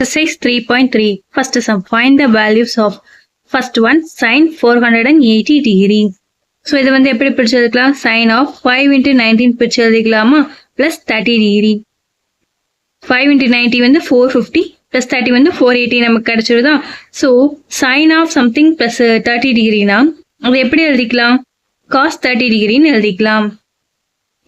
Exercise 3.3. First sum. Find the values of first one sin 480 degree. So இது வந்து எப்படி பிரிச்சு எழுதிக்கலாம்? Sin of 5 into 19 பிரிச்சு எழுதிக்கலாமா? Plus 30 degree. 5 into 90 வந்து 450 plus 30 வந்து 480 நமக்கு கிடைச்சிருதா? So sin of something plus 30 degree னா அது எப்படி எழுதிக்கலாம்? Cos 30 degree ன்னு எழுதிக்கலாம்.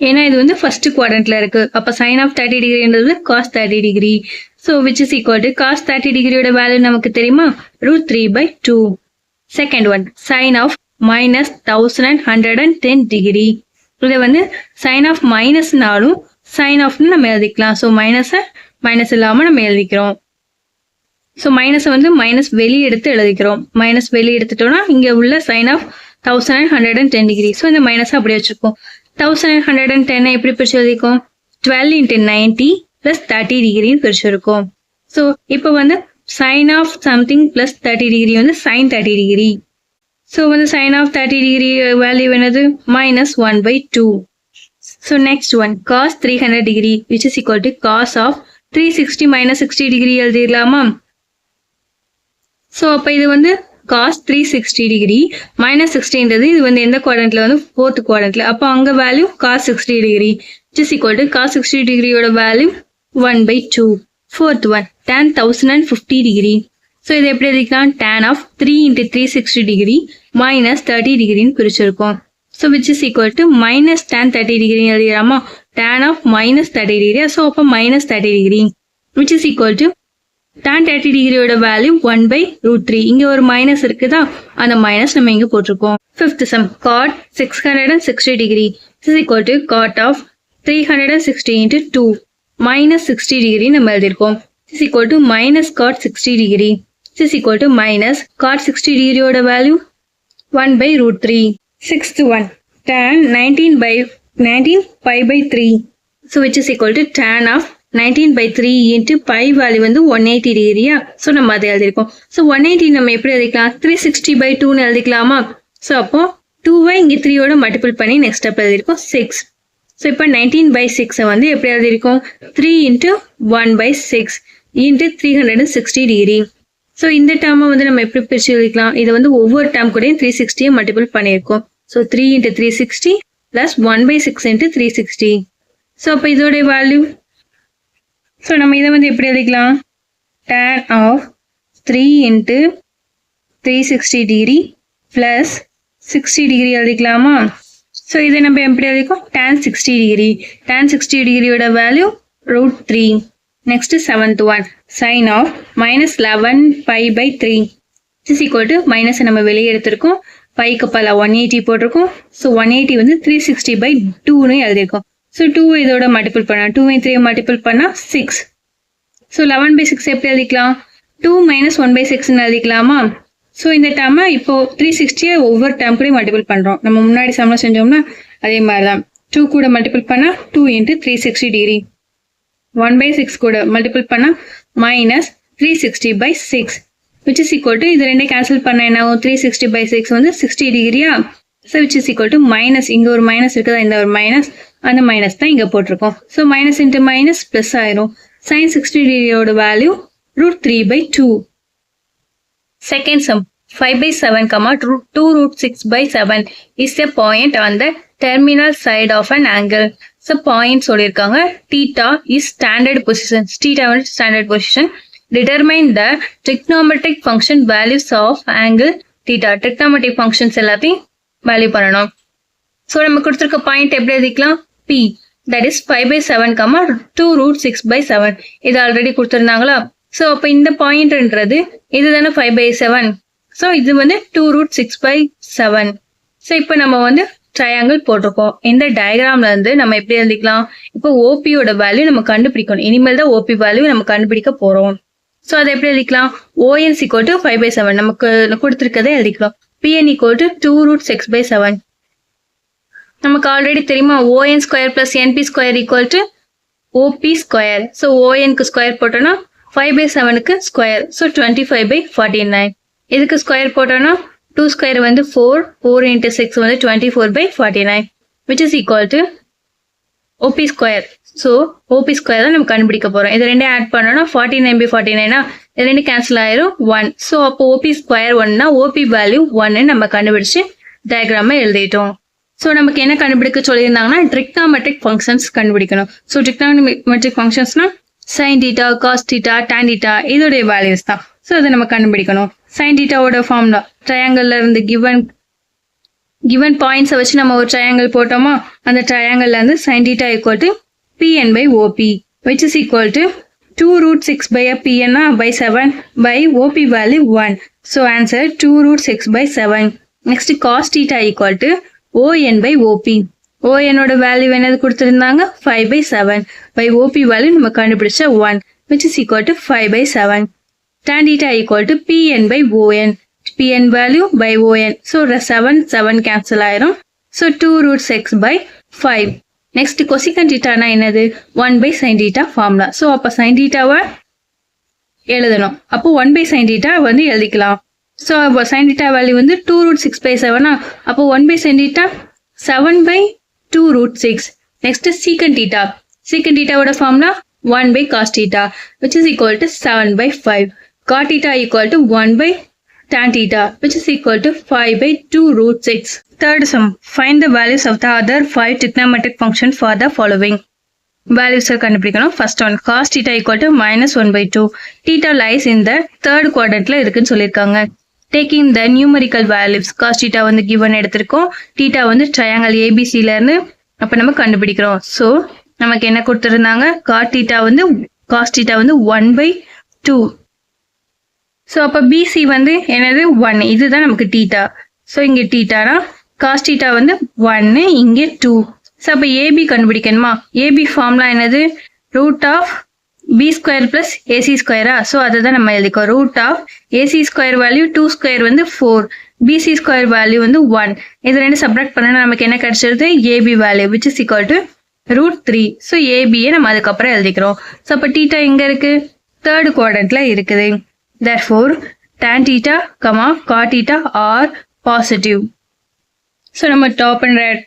ஏன்னா இது வந்து first quadrantல இருக்கு. அப்ப sin of 30 degree என்றது cos 30 degree. So which is equal to cos 30 degree ஓட வேல்யூ நமக்கு தெரியுமா? √3/2. Second one, sin of minus 1110 degree. இதை வந்து sin of minusனாலும் sin of நம்ம எழுதிக்கலாம். So minus இல்லாம நம்ம எழுதிக்கிறோம். So minus வந்து minus வெளியே எடுத்து எழுதிக்கிறோம். minus வெளியே எடுத்துட்டோம்னா இங்க உள்ள sin of 1110 degree. So இந்த minus அப்படியே வச்சிருக்கோம். 1110 எப்படி பிரிச்சு எழுதிக்கும்? 12 into 90 plus 30 degree பிரிச்சிருக்கோம். So இப்போ வந்து sin of something plus 30 degree வந்து sin 30 degree. So வந்து sin of 30 degree value என்னது? minus 1/2. So next one, cos 300 degree which is equal to cos of 360 minus 60 degree எழுதிடலாமா? So அப்ப இது வந்து cos 360 degree minus 60ன்றது இது வந்து எந்த quadrantல வந்து 4th quadrantல. அப்ப அங்க value cos 60 degree which is equal to cos 60 degree ஓட value 1/2. Fourth one, tan 1050 degree. So இது எப்படி எழுதிக்கலாம்? tan of 3 into 360 degree minus 30 degree ன்னு பிரிச்சிருக்கோம். So which is equal to minus tan 30 degree எழுதிடலாமா? tan of minus 30 degree. So அப்ப minus 30 degree which is equal to tan 30 degree ஓட value 1/√3. இங்க ஒரு minus இருக்குதா? அந்த மைனஸ் நம்ம இங்க போட்டிருக்கோம். Fifth sum, cot 660 degree is equal to cot of 360 into 2 minus 60 degree நம்ம எழுதிருக்கோம். is equal to minus cot 60 degree. is equal to minus cot 60 degree ஓட value 1/√3. Sixth one, tan 19 pi/3. So which is equal to tan of 19/3 into pi value வந்து 180 டிகிரியா? So நம்ம அதை எழுதிருக்கோம். So 180 நம்ம எப்படி எழுதிக்கலாம்? 360/2ன்னு எழுதிக்கலாமா? So அப்போ 2வை இங்கே 3யோட மல்டிபிள் பண்ணி நெக்ஸ்ட் ஸ்டெப் எழுதிருக்கோம் 6. ஸோ இப்போ 19/6 வந்து எப்படி எழுதிருக்கோம்? 3 into 1/6 into 360 டிகிரி. ஸோ இந்த டேர்மை வந்து நம்ம எப்படி பிரிச்சு எழுதிக்கலாம்? இதை வந்து ஒவ்வொரு டேர்ம் கூடயும் 360 மல்டிபிள் பண்ணியிருக்கோம். So 3 into 360 plus 1/6 into 360. So அப்போ இதோட வேல்யூ, ஸோ நம்ம இதை வந்து எப்படி எழுதிக்கலாம்? tan of 3 into 360 degree plus 60 degree எழுதிக்கலாமா? So இதை நம்ம எப்படி எழுதிக்கோம்? tan 60 degree. tan 60 degree value √3. Next seventh one, sin of minus 11 pi/3 is equal to minus நம்ம வெளியே எடுத்திருக்கோம். பைக்கு பல 180 போட்டிருக்கோம். ஸோ 180 வந்து 360/2ன்னு எழுதியிருக்கோம். ஸோ 2 இதோட மல்டிபிள் பண்ணா 2 3 மல்டிபிள் பண்ணா 6. ஸோ 11/6 எப்படி எழுதிக்கலாம்? 2 minus 1/6ன்னு எழுதிக்கலாமா? ஸோ இந்த டேர்மை இப்போ 360 ஒவ்வொரு டேர்ம் கூட மல்டிபிள் பண்ணுறோம். நம்ம முன்னாடி சம்மில் செஞ்சோம்னா அதே மாதிரி தான். 2 கூட மல்டிபிள் பண்ணால் 2 into 360 டிகிரி. 1/6 கூட மல்டிபிள் பண்ணால் minus 360/6 which is equal to இது ரெண்டே கேன்சல் பண்ண என்ன ஆகும்? 360/6 வந்து 60 டிகிரியா? So which is equal to minus, இங்கே ஒரு மைனஸ் இருக்குதா? இந்த ஒரு மைனஸ், அந்த மைனஸ் தான் இங்கே போட்டிருக்கோம். So minus into minus plus ஆயிரும். sin 60 டிகிரியோட value √3/2. Second sum, 5/7, 2√6/7 is a point on the terminal side of an angle. So point சொல்லியிருக்காங்க. theta is standard position. theta வந்து standard position. Determine the trigonometric function values of angle theta. trigonometric functions எல்லாத்தையும் value பண்ணணும். So நம்ம கொடுத்துருக்க point எப்படி எழுதிக்கலாம்? P, that is 5/7, 2√6/7. இது already கொடுத்துருந்தாங்களா? So அப்போ இந்த பாயிண்ட்ன்றது இது தானே 5/7. ஸோ இது வந்து 2√6/7. ஸோ இப்போ நம்ம வந்து ட்ரையாங்கிள் போட்டிருக்கோம். இந்த டயக்ராம்ல இருந்து நம்ம எப்படி எழுதிக்கலாம்? இப்போ ஓபியோட வேல்யூ நம்ம கண்டுபிடிக்கணும். இனிமேல் தான் ஓபி வேல்யூ நம்ம கண்டுபிடிக்க போறோம். ஸோ அதை எப்படி எழுதிக்கலாம்? ON = 5/7 நமக்கு கொடுத்துருக்கதே எழுதிக்கலாம். PN = 2√6/7. நமக்கு ஆல்ரெடி தெரியுமா? ON² + NP² = OP². So ONக்கு square போட்டோம்னா 5/7க்கு ஸ்கொயர். ஸோ 25/49. இதுக்கு ஸ்கொயர் போட்டோம்னா 2² வந்து 4, 4 into 6 வந்து 24/49 which is equal to OP². So OP square தான் நம்ம கண்டுபிடிக்க போகிறோம். இது ரெண்டே ஆட் பண்ணோம்னா 49/49 இது ரெண்டு கேன்சல் ஆயிரும் 1. ஸோ அப்போ ஓபி ஸ்கொயர் 1னா ஓபி வேல்யூ 1 நம்ம கண்டுபிடிச்சு டயக்ராமை எழுதிட்டோம். ஸோ நமக்கு என்ன கண்டுபிடிக்க சொல்லியிருந்தாங்கன்னா ட்ரிக்னாமெட்ரிக் ஃபங்க்ஷன்ஸ் கண்டுபிடிக்கணும். ஸோ ட்ரிக்னாமெட்ரிக் ஃபங்க்ஷன்ஸ்னா sine theta, cos theta, tan theta இதோடைய வேல்யூஸ் தான். ஸோ அதை நம்ம கண்டுபிடிக்கணும். சைன் டீட்டாவோட ஃபார்ம்ல ட்ரையாங்கிள்ல இருந்து கிவன் பாயிண்ட்ஸை வச்சு நம்ம ஒரு ட்ரையாங்கிள் போட்டோமா, அந்த ட்ரையாங்கிள்ல இருந்து sine theta equal to pn/op which is equal to 2√6 a pn by 7 by op value 1. So answer 2√6/7. Next cos theta equal to on/op. on ஓட வேல்யூ என்னது கொடுத்திருந்தாங்க 5/7 by op வேல்யூ நம்ம கண்டுபிடிச்ச 1 which is equal to 5/7. tan theta equal to pn/on. pn value by on. So 7 cancel ஆயிரும். So 2√6/5. Next cosecant theta na என்னது 1/sin theta formula. So அப்ப sin theta வ எழுதணும். அப்போ 1/sin theta வந்து எழுதிக்கலாம். So அப்போ sin theta வேல்யூ வந்து 2√6/7 அப்போ 1/sin theta 7/2√6. Next secant theta. Secant theta ஓட formula 1/cos theta which is equal to 7/5. Cot theta equal to 1/tan theta which is equal to 5/2√6. Third sum. Find the values of the other 5 trigonometric functions for the following. Values கண்டுபிடிக்கணும். First one cos theta equal to -1/2. Theta lies in the third quadrantல இருக்குன்னு சொல்லியிருக்காங்க. Taking the numerical values. Cos theta வந்து given எடுத்திருக்கோம். Theta வந்து triangle ABCல இருந்து அப்ப நம்ம கண்டுபிடிக்கிறோம். So நமக்கு என்ன கொடுத்திருந்தாங்க cos theta வந்து 1/2. So அப்ப BC வந்து என்னது 1. இதுதான் நமக்கு theta. So இங்க theta cos theta வந்து 1 இங்கே 2. So அப்ப AB கண்டுபிடிக்கணுமா? AB ஃபார்முலா என்னது root of b square plus AC square. So அதுதான் நம்ம எழுதிக்கோ root of AC square value 2 square வந்து 4. BC square value வந்து 1. இது ரெண்டு சப்ராக்ட் பண்ணா நமக்கு என்ன கிடைச்சிருது AB value which is equal to √3. So AB நம்ம அதுக்கப்புறம் எழுதிக்கிறோம். So அப்ப theta எங்க இருக்கு third quadrantல இருக்குது. Therefore tan theta, cot theta are positive. So நம்ம top and right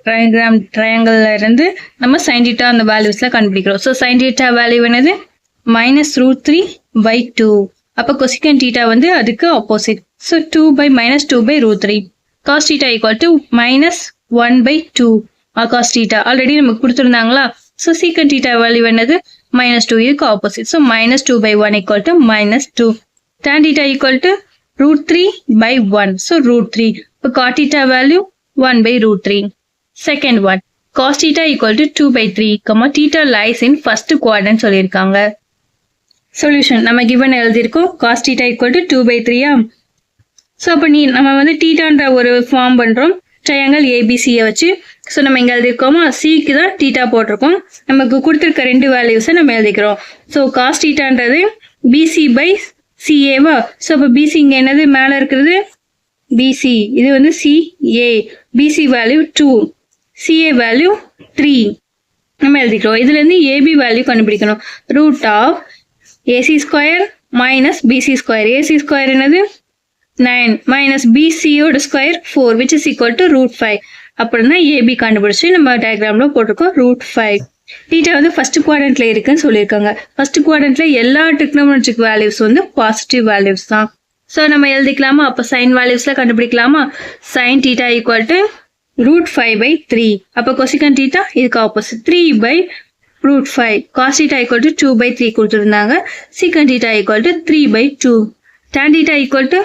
triangle இருந்து நம்ம sin theta அந்த valuesல கண்டுபிடிக்கிறோம். So sin theta value என்னது -√3/2. அப்ப cosecant theta வந்து அதுக்கு opposite. So 2/-2/√3. cos theta equal to -1/2 cos theta. Already நமக்கு கொடுத்திருந்தாங்களா? So secant theta value என்னது -2 இதுக்கு opposite. So -2/1 equal to -2. tan theta equal to √3/1. So √3. இப்ப cot theta value 1/√3. Second one cos theta equal to 2/3, theta lies in first quadrant சொல்லியிருக்காங்க. Solution நம்ம given எழுதியிருக்கோம் cos theta equal to 2/3. So அப்ப நம்ம வந்து thetaன்ற ஒரு ஃபார்ம் பண்றோம் triangle ABC வச்சு. So நம்ம இங்க எழுதியிருக்கோமா Cக்கு தான் theta போட்டிருக்கோம். நமக்கு கொடுத்திருக்க ரெண்டு வேல்யூஸை நம்ம எழுதிக்கிறோம். So cos thetaன்றது BC/CA வா. So அப்ப BC இங்க என்னது மேல இருக்கிறது BC. இது வந்து CA. BC value 2. CA value 3. நம்ம எழுதிக்கிறோம். இதுல இருந்து AB வேல்யூ கண்டுபிடிக்கணும். root of AC square minus BC square. AC square என்னது 9 minus BC ஓட square 4 which is equal to √5. அப்படின்னா AB கண்டுபிடிச்சு நம்ம டயக்ராம்ல போட்டிருக்கோம் √5. theta வந்து ஃபர்ஸ்ட் குவாட்ரண்ட்ல இருக்குன்னு சொல்லியிருக்காங்க. ஃபர்ஸ்ட் குவாட்ரண்ட்ல எல்லா trigonometric values வந்து பாசிட்டிவ் வேல்யூஸ் தான். So நம்ம எழுதிக்கலாமா? அப்ப sin valuesல கண்டுபிடிக்கலாமா? sin theta equal to √5/3. அப்ப cosecant theta இதுக்கு opposite 3/√5. cos theta equal to 2/3 கொடுத்திருந்தாங்க. secant theta equal to 3/2. tan theta equal to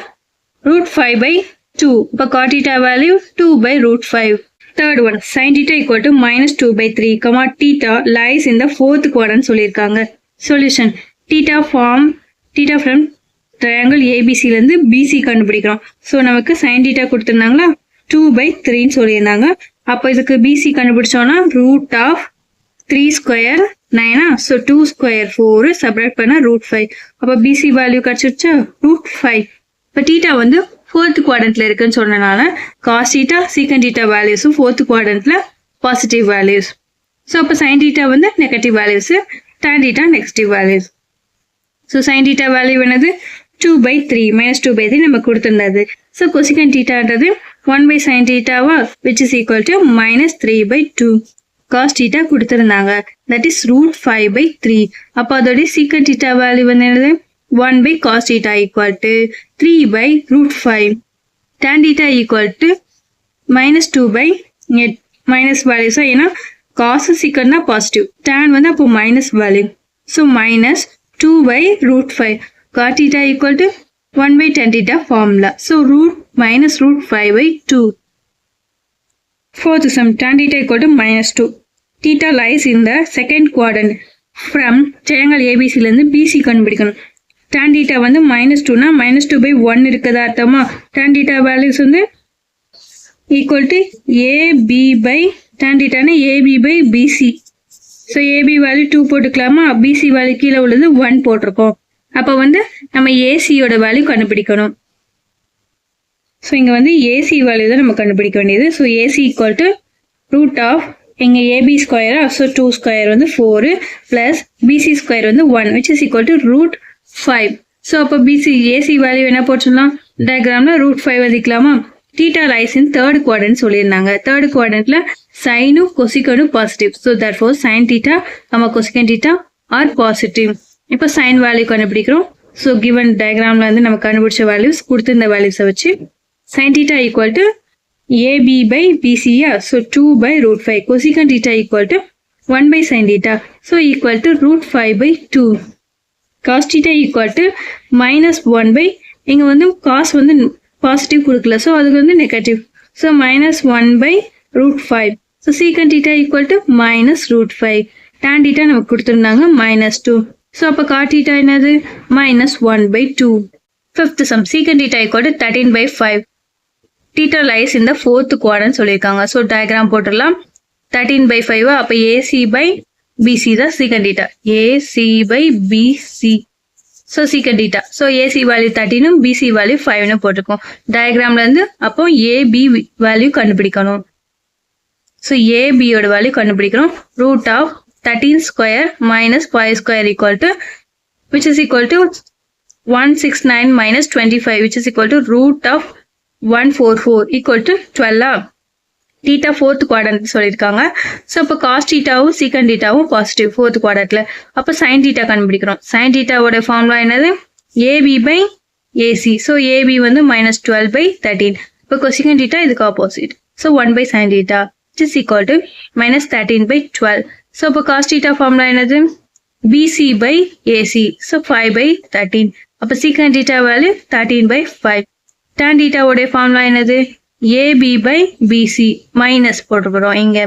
√5/2. அப்ப cot theta value 2/√5. Third one sin theta equal to -2/3, theta lies in the fourth quadrant சொல்லியிருக்காங்க. Solution theta from triangle ABC ல இருந்து BC கண்டுபிடிக்கிறோம். So நமக்கு sin theta கொடுத்திருந்தாங்களா 2/3 சொல்லியிருந்தாங்க. அப்ப இதுக்கு BC கண்டுபிடிச்சோம்னா root of 3 square 9. So 2 square 4 subtract பண்ணா √5. அப்ப BC வேல்யூ கிடைச்சிருச்சா √5. இப்ப theta வந்து fourth quadrantல இருக்குன்னு சொன்னனால cos theta, secant theta values fourth quadrantல positive values. So அப்ப sin theta வந்து negative values, tan theta negative values. So sin theta value என்னது 2/3 -2/3 நம்ம கொடுத்திருந்தது. So cosecant thetaன்றது 1/sin theta which is equal to -3/2. cos theta கொடுத்திருந்தாங்க. That is root 5 by 3. அப்போ அதோட secant theta value வந்து என்னது? 1 by cos theta equal to 3 by root 5. Tan theta equal to minus 2 by minus value. So, ஏன்னா cos secant na positive. Tan வந்து அப்போ minus value. So, minus 2 by root 5. Cos theta equal to 1 by tan theta formula. So, minus root 5 by 2. Fourth sum, tan theta equal to minus 2. Theta lies in the second quadrant. From triangle ABC லேருந்து BC கண்டுபிடிக்கணும். Tan theta வந்து minus 2 னா minus 2 by 1 இருக்குதா அர்த்தமா? Tan theta values வந்து equal to AB by tan theta னா AB by BC. So AB value 2 போட்டுக்கலாமா? BC value கீழே உள்ளது 1 போட்டிருக்கோம். அப்போ வந்து நம்ம AC யோட வேல்யூ கண்டுபிடிக்கணும். ஸோ இங்கே வந்து AC வேல்யூ தான் நம்ம கண்டுபிடிக்க வேண்டியது. So AC equal to root of இங்கே AB ஸ்கொயரா, ஸோ 2 ஸ்கொயர் வந்து 4 ப்ளஸ் BC ஸ்கொயர் வந்து 1 which is equal to root 5. So அப்போ AC வேல்யூ என்ன போட்டுடலாம்? டயக்ராமில் ரூட் 5 எழுதிக்கலாமா? Theta lies in third quadrant சொல்லியிருந்தாங்க. தேர்ட் குவாட்ரண்ட்ல சைனும் கொசிகனும் positive. So therefore sine theta நம்ம கொசிகன் தீட்டா ஆர் பாசிட்டிவ். இப்போ சைன் வேல்யூ கண்டுபிடிக்கிறோம். ஸோ கிவன் டயக்ராம்ல வந்து நம்ம கண்டுபிடிச்ச வேல்யூஸ் கொடுத்திருந்த வேல்யூஸை வச்சு sin theta equal to AB by BC, yeah. So 2 by root 5. Cosecant theta equal to 1 by sin theta. So equal to root 5 by 2. Cos theta equal to minus 1 by, இங்க வந்து cos வந்து positive கொடுக்கல. So அதுக்கு வந்து negative. So minus 1 by root 5. So secant theta equal to minus root 5. Tan theta நமக்கு கொடுத்திருந்தாங்க minus 2. So அப்ப cot theta என்னது? Minus 1 by 2. Fifth sum, secant theta equal to 13 by 5. Theta lies in the fourth quadrant சொல்லியிருக்காங்க. So diagram போட்டுடலாம். 13 by 5 அப்போ AC by BC தான் secant theta. AC by BC. So secant theta. So AC value 13 BC value 5 போட்டிருக்கோம். டயக்ராம்ல இருந்து அப்போ AB value கண்டுபிடிக்கணும். So AB யோட வேல்யூ கண்டுபிடிக்கணும். Root of 13 square minus 5 square equal to which is equal to 169 minus 25 which is equal to root of 144 equal to 12. Theta fourth quadrant சொல்லிருக்காங்க. So அப்போ cos thetaவும் secant thetaவும் positive fourth quadrantல. அப்போ sin theta கண்டுபிடிக்கிறோம். sin thetaவோட formula என்னது? AB by AC. So AB வந்து minus 12 by 13. இப்போ cosecant theta இதுக்கு opposite. So 1 by sin theta which is equal to minus 13 by 12. So அப்போ cos theta formula என்னது? BC by AC. So 5 by 13. அப்போ secant theta value 13 by 5. tan theta உடைய formula என்னது? AB by BC minus போட்டுக்கிறோம் இங்க.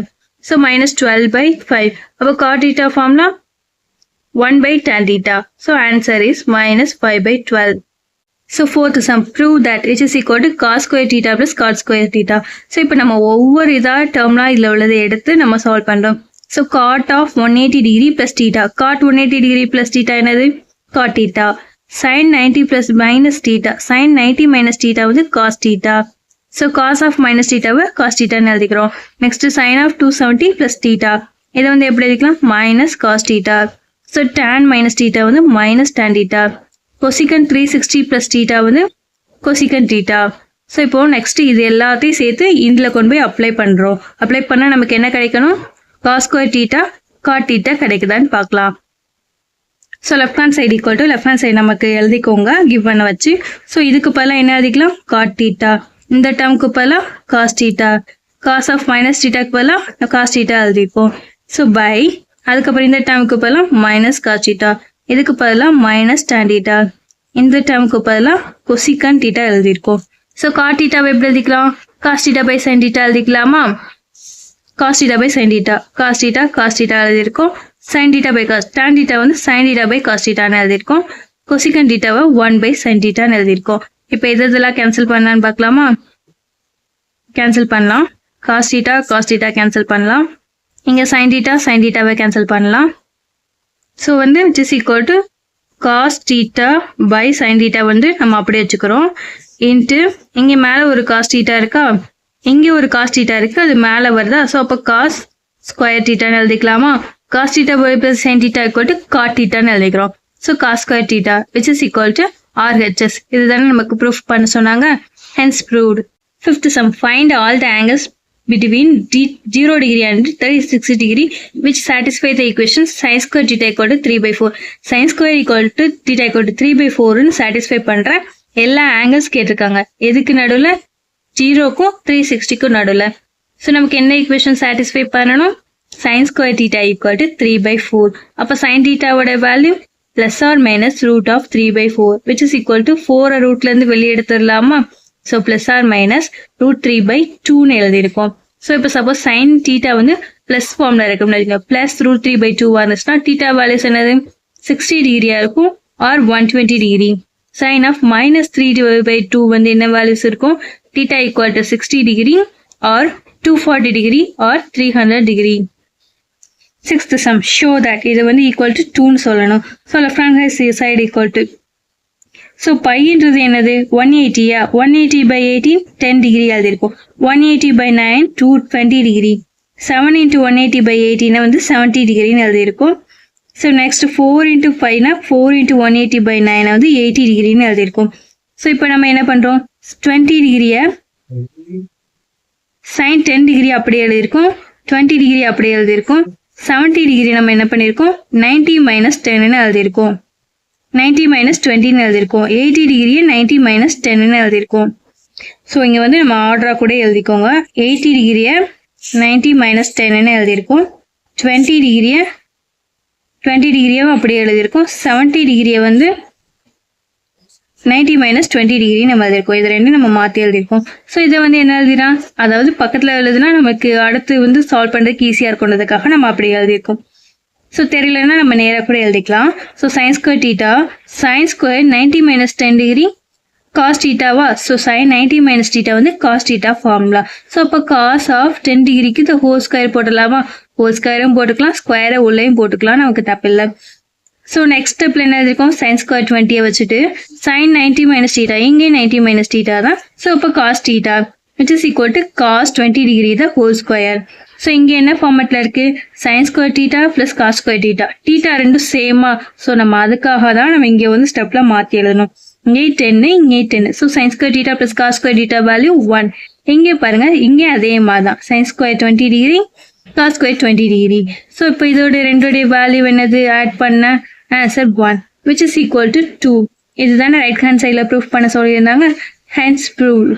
So minus 12 by 5. அப்போ cot theta formula 1 by tan theta. So answer is minus 5 by 12. So fourth sum, prove that which is equal to cos square theta plus cot square theta. So இப்போ நம்ம ஒவ்வொரு டேர்ம்லாம் இதில் உள்ளதை எடுத்து நம்ம solve பண்ணுறோம். So cot of 180 degree plus theta. cot 180 degree plus theta என்னது? cot theta. sin 90 plus minus theta. sin 90 minus theta வந்து cos theta. So cos of minus theta வை cos theta ன்னு எழுதிக்கிறோம். Next sin of 270 plus theta. இதை வந்து எப்படி எழுதிக்கலாம்? minus cos theta. So tan minus theta வந்து minus tan theta. Cosecant 360 plus theta வந்து cosecant theta. So இப்போ next இது எல்லாத்தையும் சேர்த்து இதில் கொண்டு போய் அப்ளை பண்ணுறோம். அப்ளை பண்ணால் நமக்கு என்ன கிடைக்கணும்? cos square theta cot theta கிடைக்குதான்னு பார்க்கலாம். So left hand side equal to left hand side நமக்கு எழுதிக்கோங்க கிவ் பண்ண வச்சு. ஸோ இதுக்கு பதிலாக என்ன எழுதிக்கலாம்? Cot theta. இந்த டேர்முக்கு பதிலாக cos theta. Cos of minus தீட்டாக்கு பதிலாக காஸ் தீட்டா எழுதிப்போம். ஸோ பை அதுக்கப்புறம் இந்த டேர்முக்கு பதிலாக மைனஸ் காஸ் தீட்டா. இதுக்கு பதிலாக மைனஸ் tan தீட்டா. இந்த டேர்முக்கு பதிலாக கொசிகன் தீட்டா எழுதியிருக்கோம். ஸோ காட் தீட்டாவை எப்படி எழுதிக்கலாம்? Cos theta by sine theta எழுதிக்கலாமா? Cos theta by sine theta. Cos theta எழுதியிருக்கோம். sin theta by cos. tan theta வந்து sin theta by cos theta ன்னு எழுதியிருக்கோம். cosecant theta why 1 by sin theta ன்னு எழுதியிருக்கோம். இப்போ இதெல்லாம் கேன்சல் பண்ணலான்னு பார்க்கலாமா? கேன்சல் பண்ணலாம். cos theta கேன்சல் பண்ணலாம். இங்கே sin theta வை கேன்சல் பண்ணலாம். ஸோ வந்து which is equal to cos theta by sin theta வந்து நம்ம அப்படியே வச்சுக்கிறோம். இன்ட்டு இங்கே மேலே ஒரு cos theta இருக்கா? இங்கே ஒரு cos theta இருக்கு, அது மேலே வருதா? ஸோ அப்போ cos square theta ன்னு எழுதிக்கலாமா? cos theta by plus sin theta equal to cot theta ன்னு எழுதிக்கிறோம். So cos square theta which is equal to RHS. இதுதானே நமக்கு ப்ரூஃப் பண்ண சொன்னாங்க. Hence proved. Fifth sum, find all the angles between 0 degree and 36 degree which satisfy the equation sin square theta equal to 3 by 4. Sin square equal to theta equal to 3 by 4 ன்னு satisfy பண்ற எல்லா angles கேட்டிருக்காங்க. எதுக்கு நடுவுல 0க்கும் 360க்கும் நடுவுல. So நமக்கு என்ன equation satisfy பண்ணணும்? sin square theta equal to 3 by 4. அப்ப sin theta ஓட value plus or minus root of 3 by 4 which is equal to 4 rootல இருந்து வெளியே எடுத்துடலாமா? So plus or minus root 3 by 2ன்னு எழுதியிருக்கோம். ஸோ இப்போ சப்போஸ் sin theta வந்து பிளஸ் ஃபார்ம்ல இருக்கும்னு பிளஸ் root 3 by 2 இருந்துச்சுன்னா theta values என்னது 60 டிகிரியா இருக்கும் or 120 degree. sin of minus 3 by 2 வந்து என்ன வேல்யூஸ் இருக்கும்? theta equal to 60 degree or 240 degree or 300 degree. Sixth sum, show that இது வந்து equal to 2ன்னு சொல்லணும். So left hand side equal to. So பைன்றது என்னது 180யா 180 by 18 10 டிகிரி எழுதிருக்கும். 180 by 9 220 டிகிரி. 7 into 180 by 18 வந்து 70 டிகிரின்னு எழுதிருக்கும். So next 4 into 5 4 into 180 by 9 வந்து 80 டிகிரின்னு எழுதிருக்கும். ஸோ இப்போ நம்ம என்ன பண்றோம் 20 டிகிரிய sin 10 டிகிரி அப்படியே எழுதிருக்கும் 20 டிகிரி அப்படியே எழுதிருக்கும் 70 டிகிரி நம்ம என்ன பண்ணிருக்கோம் 90 minus 10ன்னு எழுதிருக்கோம் 90 minus 20ன்னு எழுதிருக்கோம் 80 டிகிரியை 90 minus 10ன்னு எழுதிருக்கோம். ஸோ இங்க வந்து நம்ம ஆர்டரா கூட எழுதிக்கோங்க 80 டிகிரியை 90 minus 10ன்னு எழுதிருக்கோம் 20 டிகிரியை அப்படியே எழுதிருக்கோம் 70 டிகிரியை வந்து 90 minus 20 டிகிரி நம்ம எழுதிருக்கோம். இது ரெண்டும் நம்ம மாற்றி எழுதிருக்கோம். ஸோ இதை வந்து என்ன எழுதிடலாம் அதாவது பக்கத்தில் எழுதுனா நமக்கு அடுத்து வந்து சால்வ் பண்ணுறதுக்கு ஈஸியாக இருக்குன்றதுக்காக நம்ம அப்படி எழுதியிருக்கோம். ஸோ தெரியலன்னா நம்ம நேராக கூட எழுதிக்கலாம். So sin square theta sin square 90 minus 10 degree cos thetaவா ஸோ sin 90 minus theta வந்து cos theta ஃபார்முலா. ஸோ அப்போ cos of 10 டிகிரிக்கு இந்த ஹோல் ஸ்கொயர் போட்டுடலாமா ஹோல் ஸ்கொயரும் போட்டுக்கலாம் ஸ்கொயரை உள்ளேயும் போட்டுக்கலாம் நமக்கு தப்பில்லை. ஸோ நெக்ஸ்ட் ஸ்டெப்ல என்ன இருக்கும் sin square 20 வச்சுட்டு sin 90 minus theta இங்கே 90 minus theta தான். ஸோ இப்போ cos theta which is equal to cos 20 degree the whole square. So இங்கே என்ன ஃபார்மேட்ல இருக்கு sin square theta plus cos square theta theta ரெண்டும் சேமா. ஸோ நம்ம அதுக்காக தான் நம்ம இங்கே வந்து ஸ்டெப்ல மாற்றி எழுதணும். இங்கே 10 இங்கே 10. So sin square theta plus cos square theta value 1. இங்கே பாருங்க இங்கே அதே மாதிரி தான் sin square 20 degree cos square 20 degree. So இப்போ இதோட ரெண்டோடைய வேல்யூ என்னது ஆட் பண்ண answer 1 which is equal to 2. இதுதானே ரைட் ஹேண்ட் சைடில் ப்ரூஃப் பண்ண சொல்லியிருந்தாங்க. hence proved.